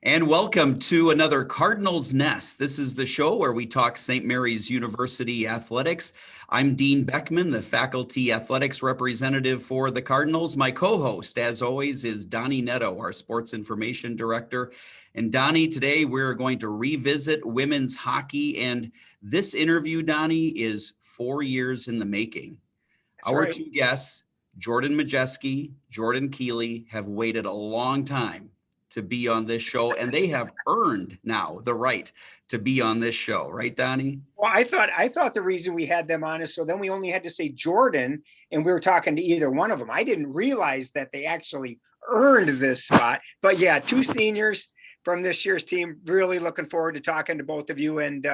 And welcome to another Cardinals Nest. This is the show where we talk St. Mary's University athletics. I'm Dean Beckman, the faculty athletics representative for the Cardinals. My co-host, as always, is Donny Nadeau, our sports information director. And Donny, today we're going to revisit women's hockey. And this interview, Donny, is 4 years in the making. That's Our right. two guests, Modjeski Jordan Keeley, have waited a long time to be on this show, and they have earned now the right to be on this show, right, Donny? Well, I thought the reason we had them on is so then we only had to say Jordan, and we were talking to either one of them. I didn't realize that they actually earned this spot. But yeah, two seniors from this year's team. Really looking forward to talking to both of you. And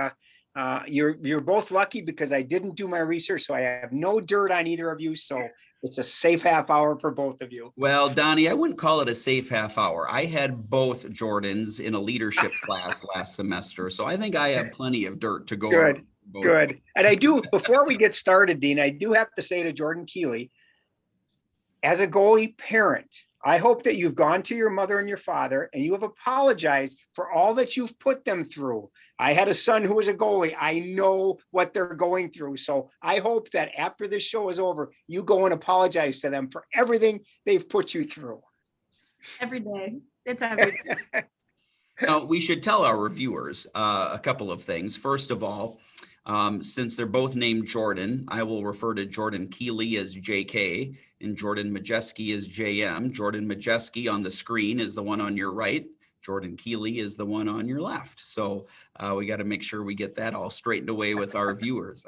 you're both lucky because I didn't do my research, so I have no dirt on either of you. So it's a safe half hour for both of you. Well, Donny, I wouldn't call it a safe half hour. I had both Jordans in a leadership class last semester, so I think I have plenty of dirt to go. Good. And I do, before we get started, Dean, I do have to say to Jordan Keeley, as a goalie parent, I hope that you've gone to your mother and your father and you have apologized for all that you've put them through. I had a son who was a goalie. I know what they're going through. So I hope that after this show is over, you go and apologize to them for everything they've put you through. Every day. It's every day. Now, we should tell our reviewers a couple of things. First of all, since they're both named Jordan, I will refer to Jordan Keeley as JK and Jordan Modjeski as JM. Jordan Modjeski on the screen is the one on your right. Jordan Keeley is the one on your left. So we got to make sure we get that all straightened away with our viewers.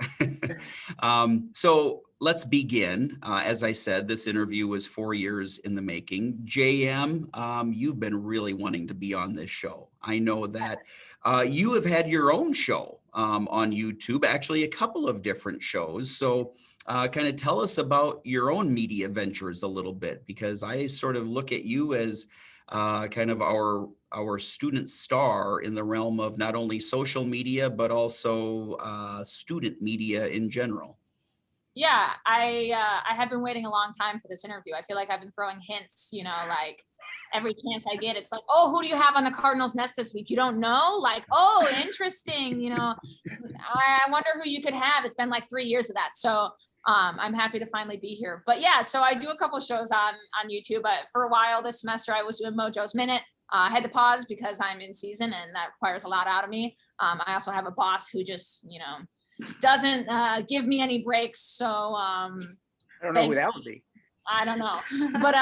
So let's begin. As I said, this interview was 4 years in the making. JM, you've been really wanting to be on this show. I know that you have had your own show on YouTube, actually a couple of different shows. So kind of tell us about your own media ventures a little bit, because I sort of look at you as kind of our student star in the realm of not only social media, but also student media in general. Yeah, I have been waiting a long time for this interview. I feel like I've been throwing hints, like every chance I get, it's like, oh, who do you have on the Cardinals Nest this week? You don't know? Like, oh, interesting. I wonder who you could have. It's been like 3 years of that. So I'm happy to finally be here. But yeah, so I do a couple of shows on YouTube. But for a while this semester, I was doing Mojo's Minute. I had to pause because I'm in season and that requires a lot out of me. I also have a boss who just, doesn't give me any breaks. So I don't know who that would be. I don't know, but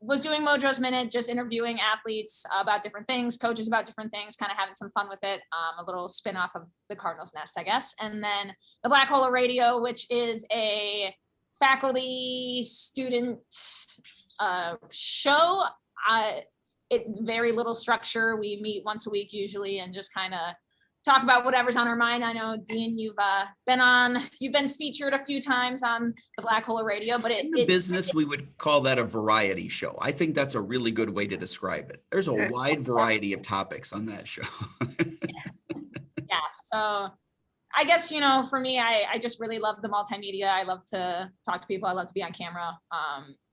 was doing Mojo's Minute, just interviewing athletes about different things, coaches about different things, kind of having some fun with it. A little spin-off of the Cardinals Nest, I guess. And then the Black Hole Radio, which is a faculty student show. It very little structure. We meet once a week usually and just kind of talk about whatever's on our mind. I know, Dean, you've been featured a few times on the Black Hole Radio, but in the business, we would call that a variety show. I think that's a really good way to describe it. There's a wide variety of topics on that show. Yes. Yeah. So I guess, for me, I just really love the multimedia. I love to talk to people. I love to be on camera.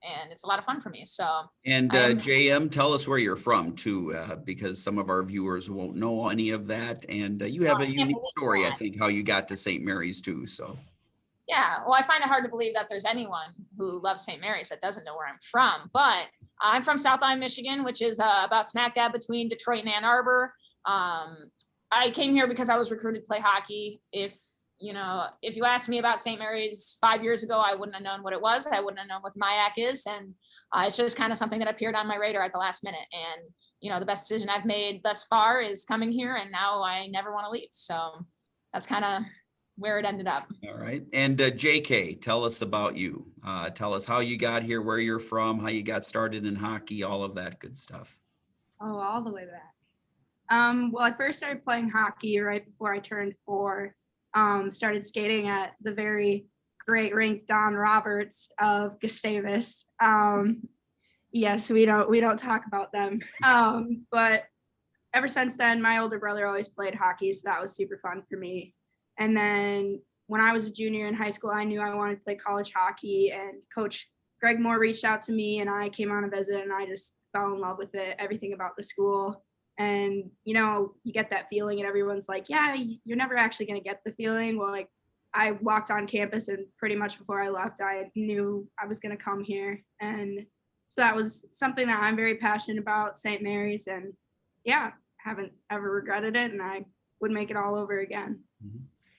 And it's a lot of fun for me. So. And JM, tell us where you're from too, because some of our viewers won't know any of that. And you have a unique story, I think, how you got to St. Mary's too. So. Yeah, well, I find it hard to believe that there's anyone who loves St. Mary's that doesn't know where I'm from. But I'm from South Lyon, Michigan, which is about smack dab between Detroit and Ann Arbor. I came here because I was recruited to play hockey. If you asked me about St. Mary's 5 years ago, I wouldn't have known what it was. I wouldn't have known what the MIAC is. And it's just kind of something that appeared on my radar at the last minute. And, the best decision I've made thus far is coming here. And now I never want to leave. So that's kind of where it ended up. All right. And JK, tell us about you. Tell us how you got here, where you're from, how you got started in hockey, all of that good stuff. Oh, all the way back. Well, I first started playing hockey right before I turned 4. Started skating at the very great rink Don Roberts of Gustavus. Yes, we don't talk about them. But ever since then, my older brother always played hockey, so that was super fun for me. And then when I was a junior in high school, I knew I wanted to play college hockey, and Coach Greg Moore reached out to me, and I came on a visit, and I just fell in love with it, everything about the school. And, you know, you get that feeling and everyone's like, yeah, you're never actually going to get the feeling. Well, like I walked on campus and pretty much before I left, I knew I was going to come here. And so that was something that I'm very passionate about, St. Mary's. And yeah, haven't ever regretted it. And I would make it all over again.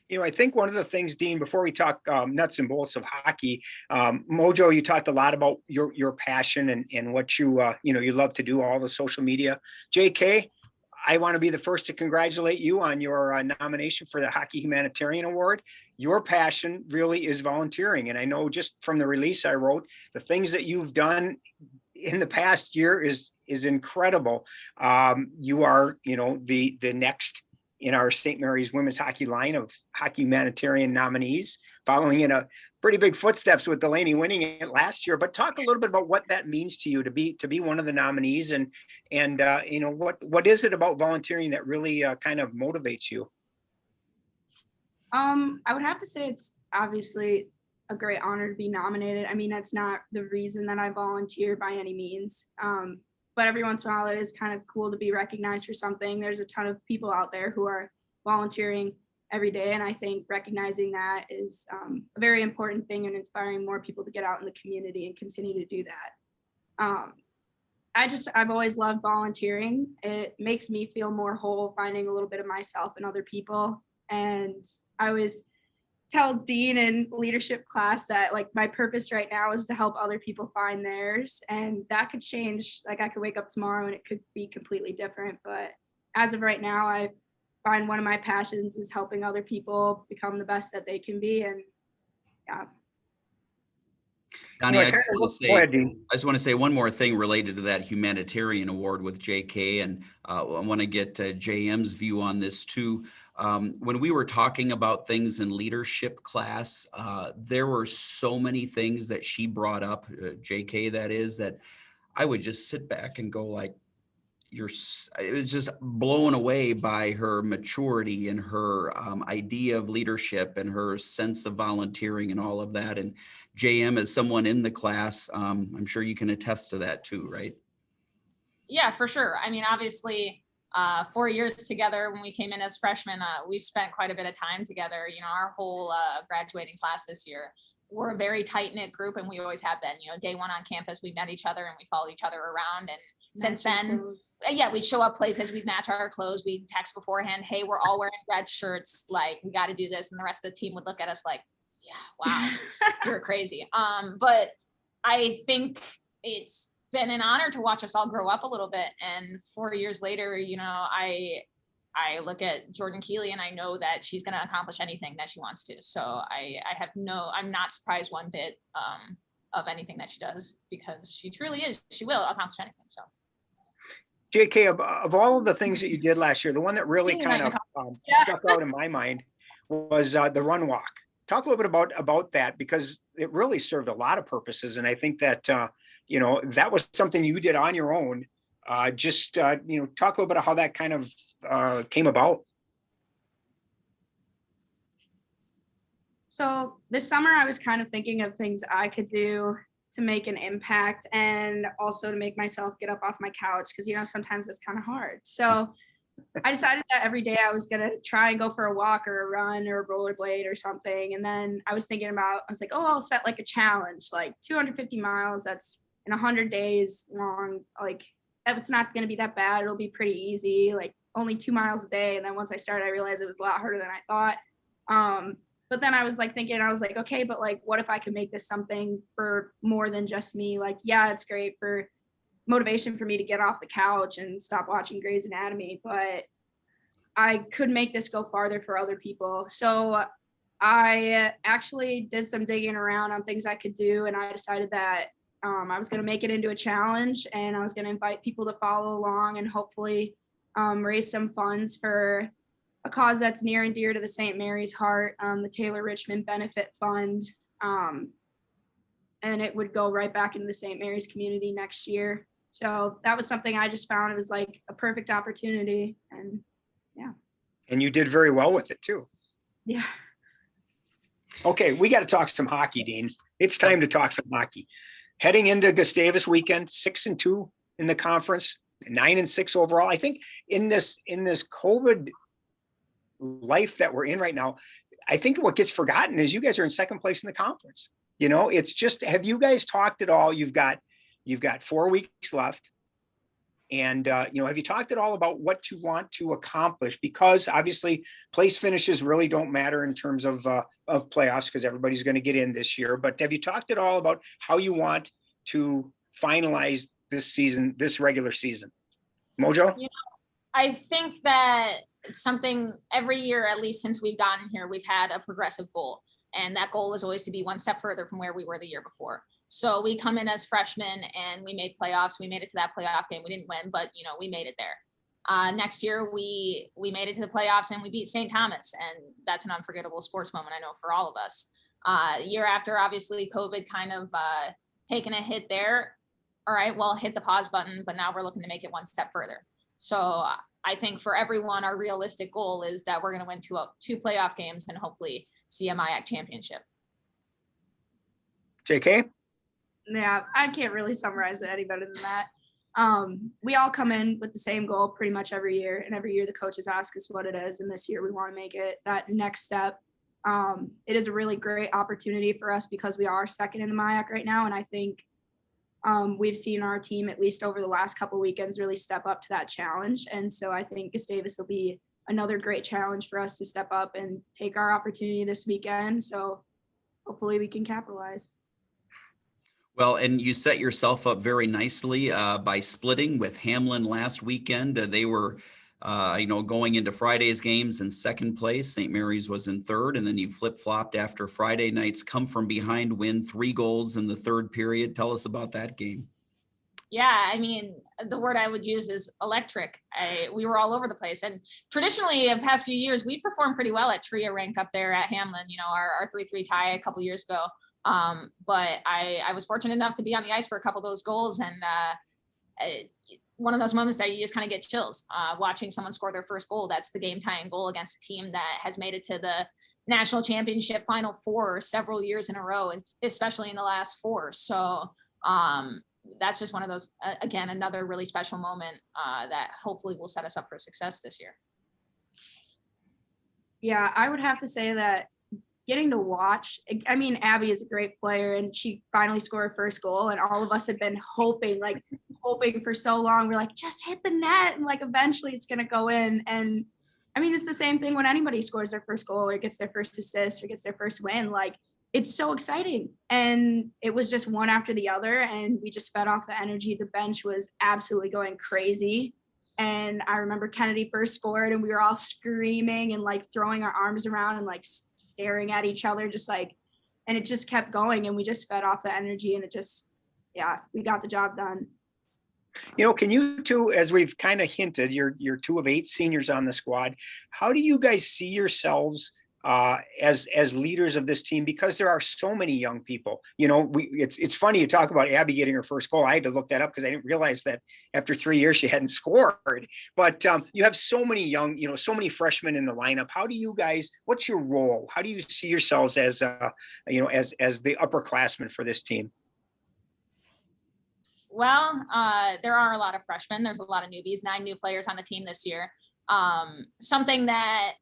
You know, I think one of the things, Dean, before we talk nuts and bolts of hockey, Mojo, you talked a lot about your passion and what you love to do, all the social media. JK, I want to be the first to congratulate you on your nomination for the Hockey Humanitarian Award. Your passion really is volunteering. And I know just from the release I wrote, the things that you've done in the past year is incredible. You are, the next in our St. Mary's women's hockey line of hockey humanitarian nominees, following in a pretty big footsteps with Delaney winning it last year. But talk a little bit about what that means to you to be one of the nominees, and what is it about volunteering that really kind of motivates you? I would have to say it's obviously a great honor to be nominated. I mean, that's not the reason that I volunteer by any means. But every once in a while, it is kind of cool to be recognized for something. There's a ton of people out there who are volunteering every day. And I think recognizing that is a very important thing and inspiring more people to get out in the community and continue to do that. I've always loved volunteering. It makes me feel more whole, finding a little bit of myself in other people. And I always tell Dean in leadership class that like my purpose right now is to help other people find theirs, and that could change. Like I could wake up tomorrow and it could be completely different, but as of right now, I find one of my passions is helping other people become the best that they can be. And yeah. Donny, I just want to say one more thing related to that humanitarian award with JK, and I want to get JM's view on this too. When we were talking about things in leadership class, there were so many things that she brought up, JK that is, that I would just sit back and go like, it was just blown away by her maturity and her idea of leadership and her sense of volunteering and all of that. And JM, as someone in the class, I'm sure you can attest to that too, right? Yeah, for sure. I mean, obviously, 4 years together when we came in as freshmen, we spent quite a bit of time together. You know, our whole graduating class this year, we're a very tight knit group, and we always have been. You know, day one on campus, we met each other and we followed each other around. And since then, yeah, we show up places, we match our clothes, we text beforehand, hey, we're all wearing red shirts, like we got to do this. And the rest of the team would look at us like, yeah, wow, you're crazy. But I think it's been an honor to watch us all grow up a little bit. And 4 years later, you know, I look at Jordan Keeley and I know that she's going to accomplish anything that she wants to. So I'm not surprised one bit of anything that she does, because she truly is. She will accomplish anything. So. JK, of all of the things that you did last year, the one that really kind of stuck out in my mind was the run walk. Talk a little bit about that, because it really served a lot of purposes. And I think that, that was something you did on your own. Talk a little bit of how that kind of came about. So this summer, I was kind of thinking of things I could do to make an impact, and also to make myself get up off my couch, because, sometimes it's kind of hard. So I decided that every day I was going to try and go for a walk or a run or a rollerblade or something. And then I was like, oh, I'll set like a challenge, like 250 miles. That's in 100 days long. Like, that's not going to be that bad. It'll be pretty easy, like only 2 miles a day. And then once I started, I realized it was a lot harder than I thought. But then I was like thinking, I was like, okay, but like, what if I could make this something for more than just me? Like, yeah, it's great for motivation for me to get off the couch and stop watching Grey's Anatomy, but I could make this go farther for other people. So I actually did some digging around on things I could do, and I decided that I was going to make it into a challenge, and I was going to invite people to follow along and hopefully raise some funds for a cause that's near and dear to the St. Mary's heart, the Taylor Richmond Benefit Fund. And it would go right back into the St. Mary's community next year. So that was something I just found. It was like a perfect opportunity. And yeah. And you did very well with it too. Yeah. Okay, we got to talk some hockey, Dean. It's time to talk some hockey. Heading into Gustavus weekend, 6-2 in the conference. 9-6 overall. I think in this COVID life that we're in right now, I think what gets forgotten is you guys are in second place in the conference. You know, it's just, have you guys talked at all? You've got 4 weeks left. And, you know, have you talked at all about what you want to accomplish? Because obviously place finishes really don't matter in terms of playoffs, because everybody's going to get in this year. But have you talked at all about how you want to finalize this season, this regular season? Mojo? You know, I think that it's something every year, at least since we've gotten here, we've had a progressive goal. And that goal is always to be one step further from where we were the year before. So we come in as freshmen and we made playoffs. We made it to that playoff game. We didn't win, but you know, we made it there. Next year, we made it to the playoffs and we beat St. Thomas. And that's an unforgettable sports moment, I know, for all of us. Year after, obviously, COVID kind of taken a hit there. All right, well, hit the pause button, but now we're looking to make it one step further. So I think for everyone, our realistic goal is that we're going to win two playoff games and hopefully see a MIAC championship. JK? Yeah, I can't really summarize it any better than that. We all come in with the same goal pretty much every year, and every year the coaches ask us what it is, and this year we want to make it that next step. It is a really great opportunity for us because we are second in the MIAC right now, and I think we've seen our team, at least over the last couple of weekends, really step up to that challenge. And so I think Gustavus will be another great challenge for us to step up and take our opportunity this weekend. So hopefully we can capitalize. Well, and you set yourself up very nicely by splitting with Hamlin last weekend. They were, going into Friday's games in second place. St. Mary's was in third, and then you flip-flopped after Friday night's come from behind win, 3 goals in the third period. Tell us about that game. Yeah, I mean, the word I would use is electric. We were all over the place. And traditionally, in the past few years, we performed pretty well at Tria rank up there at Hamlin, you know, our 3-3 tie a couple years ago. But I was fortunate enough to be on the ice for a couple of those goals. And one of those moments that you just kind of get chills watching someone score their first goal. That's the game tying goal against a team that has made it to the national championship Final Four several years in a row, and especially in the last 4. So that's just one of those, again, another really special moment that hopefully will set us up for success this year. Yeah, I would have to say that getting to watch, I mean, Abby is a great player and she finally scored her first goal, and all of us had been hoping for so long. We're like, just hit the net and like eventually it's going to go in. And I mean, it's the same thing when anybody scores their first goal or gets their first assist or gets their first win. Like, it's so exciting. And it was just one after the other, and we just fed off the energy. The bench was absolutely going crazy. And I remember Kennedy first scored and we were all screaming and like throwing our arms around and like staring at each other, just like, and it just kept going, and we just fed off the energy, and it just, yeah, we got the job done. You know, can you two, as we've kind of hinted, you're 2 of 8 seniors on the squad. How do you guys see yourselves as leaders of this team? Because there are so many young people. You know, it's funny you talk about Abby getting her first goal. I had to look that up because I didn't realize that after 3 years she hadn't scored. But you have so many young, you know, so many freshmen in the lineup. How do you guys? What's your role? How do you see yourselves as the upperclassmen for this team? Well, there are a lot of freshmen. There's a lot of newbies, 9 new players on the team this year. Something that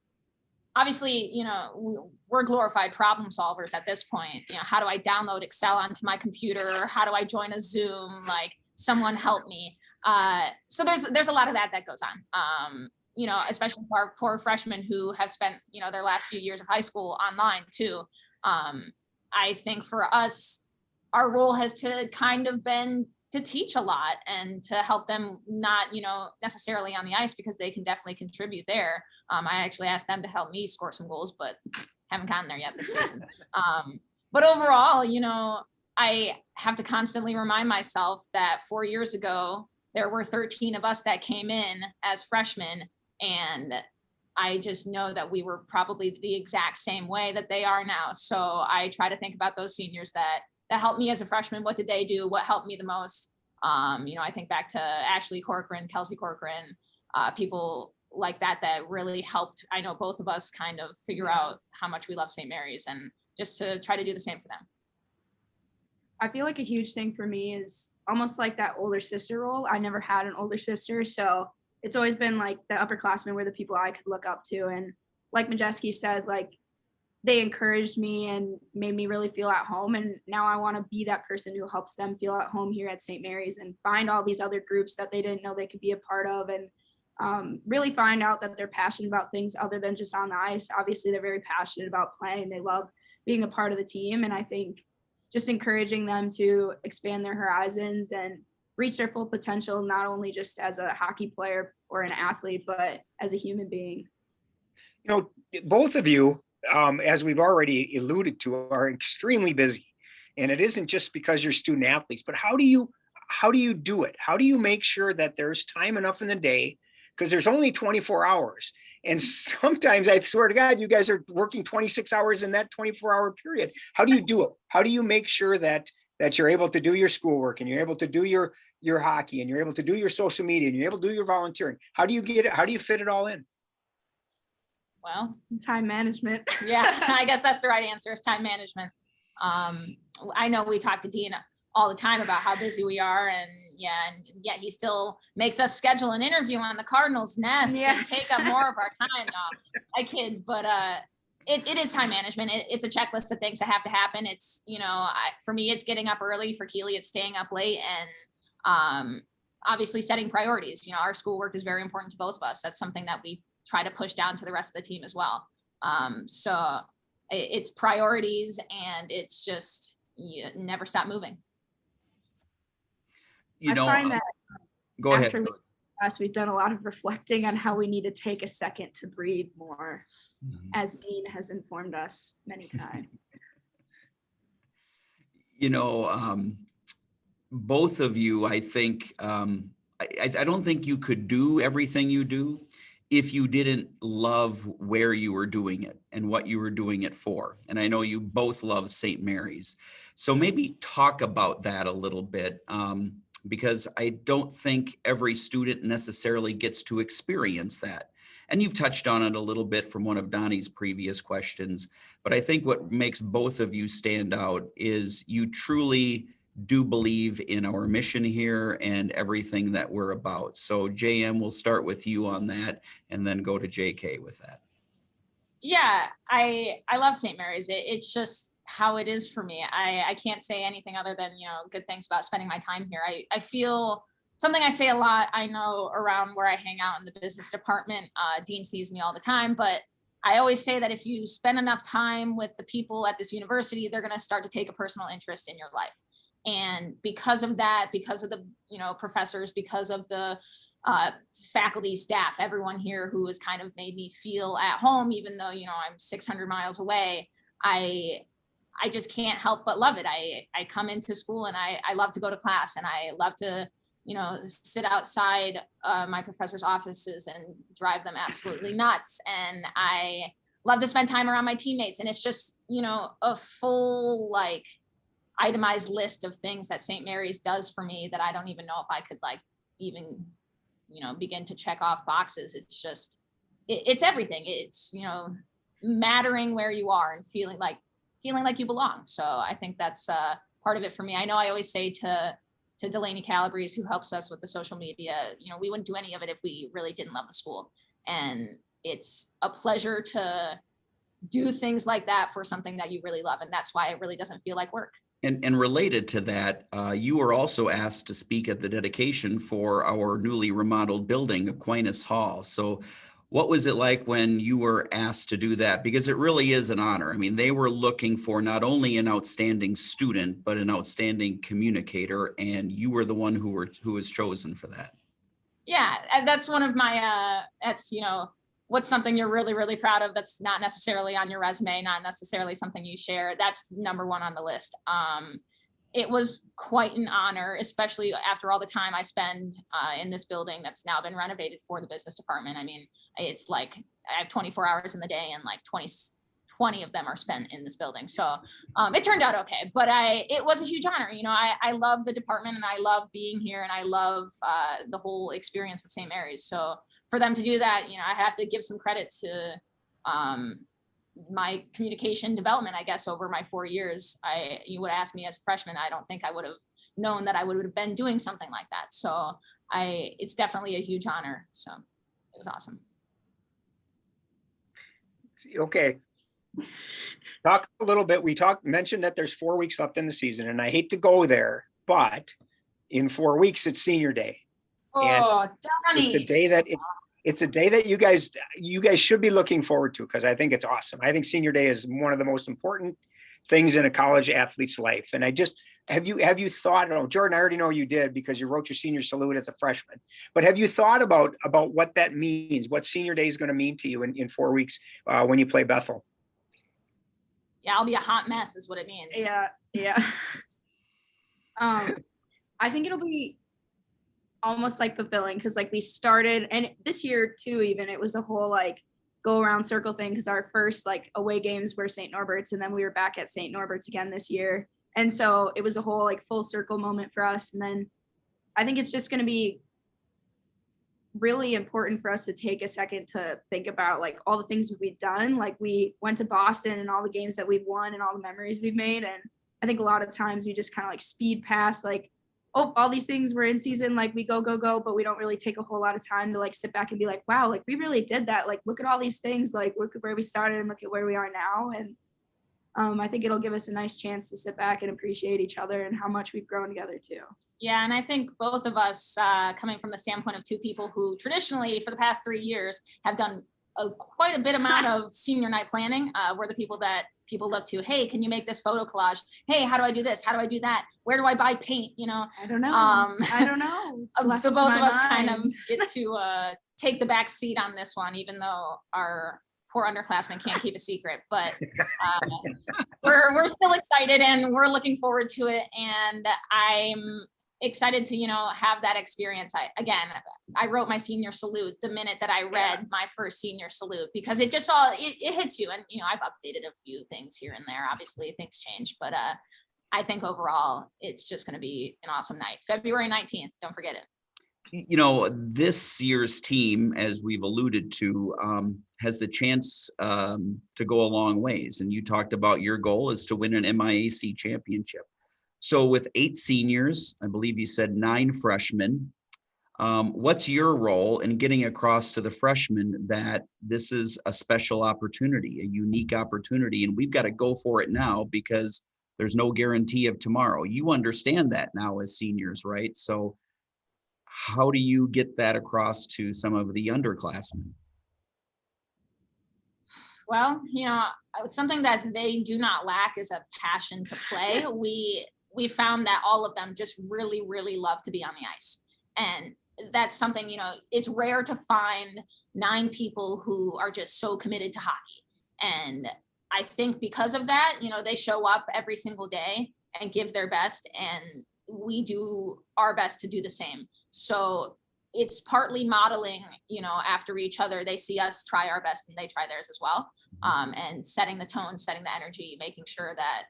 obviously, you know, we're glorified problem solvers at this point. You know, how do I download Excel onto my computer? How do I join a Zoom? Like, someone help me. So there's a lot of that goes on. You know, especially for our poor freshmen who have spent, you know, their last few years of high school online too. I think for us, our role has to kind of been to teach a lot and to help them, not, you know, necessarily on the ice, because they can definitely contribute there. I actually asked them to help me score some goals, but haven't gotten there yet this season. But overall, you know, I have to constantly remind myself that 4 years ago, there were 13 of us that came in as freshmen. And I just know that we were probably the exact same way that they are now. So I try to think about those seniors that helped me as a freshman. What did they do? What helped me the most? You know, I think back to Ashley Corcoran, Kelsey Corcoran, people like that really helped. I know both of us kind of figure out how much we love St. Mary's, and just to try to do the same for them. I feel like a huge thing for me is almost like that older sister role. I never had an older sister, so it's always been like the upperclassmen were the people I could look up to. And like Modjeski said, like they encouraged me and made me really feel at home. And now I want to be that person who helps them feel at home here at St. Mary's and find all these other groups that they didn't know they could be a part of, and really find out that they're passionate about things other than just on the ice. Obviously, they're very passionate about playing. They love being a part of the team. And I think just encouraging them to expand their horizons and reach their full potential, not only just as a hockey player or an athlete, but as a human being. You know, both of you, as we've already alluded to, are extremely busy. And it isn't just because you're student athletes, but how do you do it? How do you make sure that there's time enough in the day? Because there's only 24 hours. And sometimes I swear to God, you guys are working 26 hours in that 24-hour period. How do you do it? How do you make sure that you're able to do your schoolwork and you're able to do your hockey and you're able to do your social media and you're able to do your volunteering? How do you get it? How do you fit it all in? Well, Time management. yeah, I guess that's the right answer, is time management. I know we talk to Dean all the time about how busy we are, and yet he still makes us schedule an interview on the Cardinals Nest and take up more of our time. No, I kid, but it is time management. It's a checklist of things that have to happen. It's, for me, it's getting up early. For Keeley, it's staying up late, and obviously setting priorities. Our schoolwork is very important to both of us. That's something that we try to push down to the rest of the team as well. So it's priorities, and it's just, you never stop moving. I find that go ahead. after class, we've done a lot of reflecting on how we need to take a second to breathe more, as Dean has informed us many times. Both of you, I think, I don't think you could do everything you do if you didn't love where you were doing it and what you were doing it for. And I know you both love St. Mary's. So maybe talk about that a little bit, because I don't think every student necessarily gets to experience that. And you've touched on it a little bit from one of Donnie's previous questions, but I think what makes both of you stand out is you truly do believe in our mission here and everything that we're about. So JM, we'll start with you on that and then go to JK with that. Yeah, I love St. Mary's. It's just how it is for me. I can't say anything other than, good things about spending my time here. I feel something I say a lot, I know around where I hang out in the business department, Dean sees me all the time, but I always say that if you spend enough time with the people at this university, they're going to start to take a personal interest in your life. And because of that, because of the, professors, because of the faculty, staff, everyone here who has kind of made me feel at home, even though, I'm 600 miles away, I just can't help but love it. I come into school and I love to go to class, and I love to, sit outside my professors' offices and drive them absolutely nuts. And I love to spend time around my teammates. And it's just, a full, itemized list of things that St. Mary's does for me that I don't even know if I could even, begin to check off boxes. It's just, it's everything. It's, mattering where you are and feeling like you belong. So I think that's part of it for me. I know I always say to Delaney Calabrese, who helps us with the social media, we wouldn't do any of it if we really didn't love the school. And it's a pleasure to do things like that for something that you really love. And that's why it really doesn't feel like work. And related to that, you were also asked to speak at the dedication for our newly remodeled building, Aquinas Hall. So what was it like when you were asked to do that? Because it really is an honor. I mean, they were looking for not only an outstanding student, but an outstanding communicator, and you were the one who was chosen for that. Yeah, that's one of my, what's something you're really, really proud of that's not necessarily on your resume, not necessarily something you share. That's number one on the list. It was quite an honor, especially after all the time I spend in this building that's now been renovated for the business department. I mean, it's like I have 24 hours in the day, and 20 of them are spent in this building. So it turned out okay, but it was a huge honor. I love the department, and I love being here, and I love the whole experience of St. Mary's. So for them to do that, I have to give some credit to my communication development, I guess, over my 4 years. You would ask me as a freshman, I don't think I would have known that I would have been doing something like that. So it's definitely a huge honor. So it was awesome. Okay. Talk a little bit. We mentioned that there's 4 weeks left in the season, and I hate to go there, but in 4 weeks, it's senior day. Oh, Donny. It's a day that you guys should be looking forward to, because I think it's awesome. I think senior day is one of the most important things in a college athlete's life. And have you thought, Jordan, I already know you did because you wrote your senior salute as a freshman, but have you thought about what that means, what senior day is going to mean to you in 4 weeks when you play Bethel? Yeah, I'll be a hot mess is what it means. Yeah. I think it'll be almost like fulfilling, because like we started, and this year too, even it was a whole like go around circle thing, because our first like away games were St. Norbert's, and then we were back at St. Norbert's again this year, and so it was a whole like full circle moment for us. And then I think it's just going to be really important for us to take a second to think about like all the things we've done. Like we went to Boston and all the games that we've won and all the memories we've made, and I think a lot of times we just kind of like speed past like, oh, all these things were in season, like we go, but we don't really take a whole lot of time to like sit back and be like, wow, like we really did that. Like, look at all these things, like look at where we started and look at where we are now. And I think it'll give us a nice chance to sit back and appreciate each other and how much we've grown together too. Yeah, and I think both of us, coming from the standpoint of two people who traditionally for the past 3 years have done quite a bit amount of senior night planning, we're the people that people look to. Hey, can you make this photo collage? Hey, how do I do this? How do I do that? Where do I buy paint? You know, I don't know. The both of us kind of get to take the back seat on this one, even though our poor underclassmen can't keep a secret. But we're still excited and we're looking forward to it. And I'm excited to, have that experience. I wrote my senior salute the minute that I read my first senior salute, because it just it hits you. And, I've updated a few things here and there. Obviously things change, but I think overall it's just going to be an awesome night. February 19th. Don't forget it. This year's team, as we've alluded to, has the chance to go a long ways. And you talked about your goal is to win an MIAC championship. So with 8 seniors, I believe you said 9 freshmen, what's your role in getting across to the freshmen that this is a special opportunity, a unique opportunity, and we've got to go for it now because there's no guarantee of tomorrow? You understand that now as seniors, right? So how do you get that across to some of the underclassmen? Well, something that they do not lack is a passion to play. We found that all of them just really, really love to be on the ice. And that's something, it's rare to find 9 people who are just so committed to hockey. And I think because of that, they show up every single day and give their best, and we do our best to do the same. So it's partly modeling, after each other. They see us try our best and they try theirs as well. And setting the tone, setting the energy, making sure that,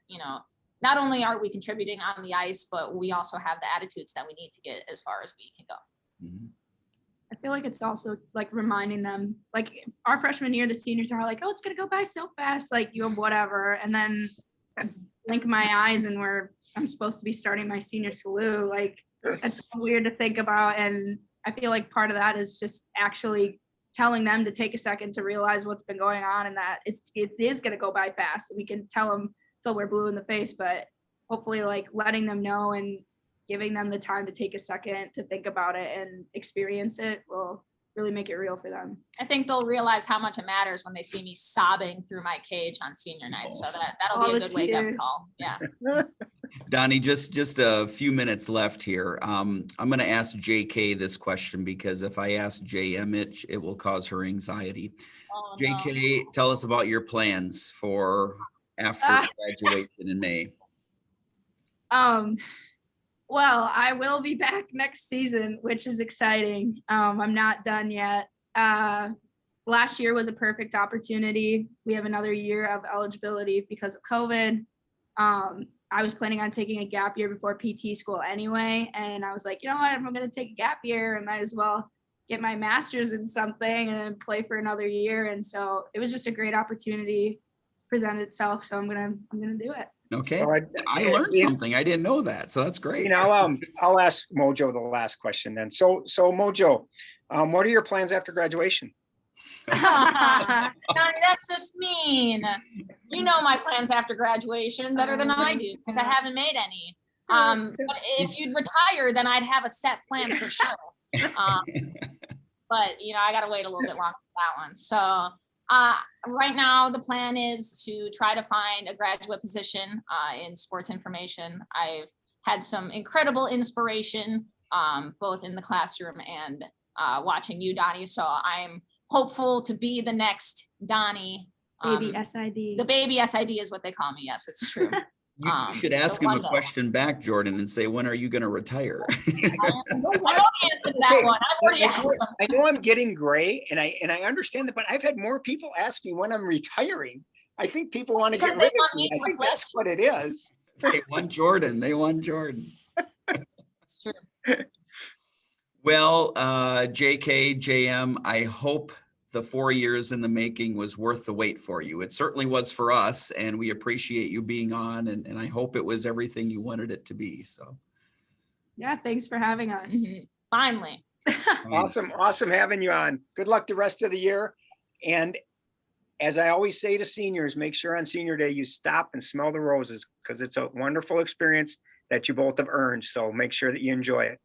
not only are we contributing on the ice, but we also have the attitudes that we need to get as far as we can go. Mm-hmm. I feel like it's also like reminding them, like our freshman year, the seniors are like, oh, it's going to go by so fast. Like you have whatever. And then I blink my eyes and I'm supposed to be starting my senior salute. Like that's so weird to think about. And I feel like part of that is just actually telling them to take a second to realize what's been going on and that it is going to go by fast. We can tell them till we're blue in the face, but hopefully like letting them know and giving them the time to take a second to think about it and experience it will really make it real for them. I think they'll realize how much it matters when they see me sobbing through my cage on senior night. So that'll be a good wake up call. Yeah. Donny, just a few minutes left here. I'm going to ask JK this question because if I ask JM it will cause her anxiety. Oh, JK, no. tell us about your plans for after graduation in May. Well, I will be back next season, which is exciting. I'm not done yet. Last year was a perfect opportunity. We have another year of eligibility because of COVID. I was planning on taking a gap year before PT school anyway. And I was like, you know what, if I'm going to take a gap year, I might as well get my master's in something and play for another year. And so it was just a great opportunity. present itself. So I'm gonna do it. Okay. So I learned something. I didn't know that. So that's great. You know, I'll ask Mojo the last question then. So Mojo, what are your plans after graduation? Donnie, that's just mean. You know my plans after graduation better than I do because I haven't made any. But if you'd retire, then I'd have a set plan for sure. But you know, I gotta wait a little bit longer for that one. So right now the plan is to try to find a graduate position in sports information. I've had some incredible inspiration both in the classroom and watching you, Donnie. So I'm hopeful to be the next Donnie. Baby SID. The baby SID is what they call me. Yes, it's true. You should ask him a question back, Jordan, and say, when are you going to retire? I know the answer to that one. I've already asked them. I know I'm getting gray, and I understand that, but I've had more people ask me when I'm retiring. I think people want to get rid of me. I think that's what it is. They want Jordan. They want Jordan. It's true. Well, JK, JM, I hope the 4 years in the making was worth the wait for you. It certainly was for us, and we appreciate you being on, and I hope it was everything you wanted it to be. So, Yeah, thanks for having us. Mm-hmm. Finally. Awesome having you on. Good luck the rest of the year. And as I always say to seniors, make sure on senior day you stop and smell the roses, because it's a wonderful experience that you both have earned. So make sure that you enjoy it.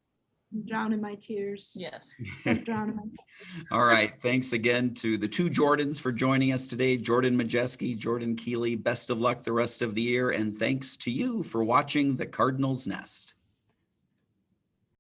Drown in my tears. Yes. Drown in my tears. All right. Thanks again to the two Jordans for joining us today, Jordan Modjeski, Jordan Keeley. Best of luck the rest of the year. And thanks to you for watching the Cardinals Nest.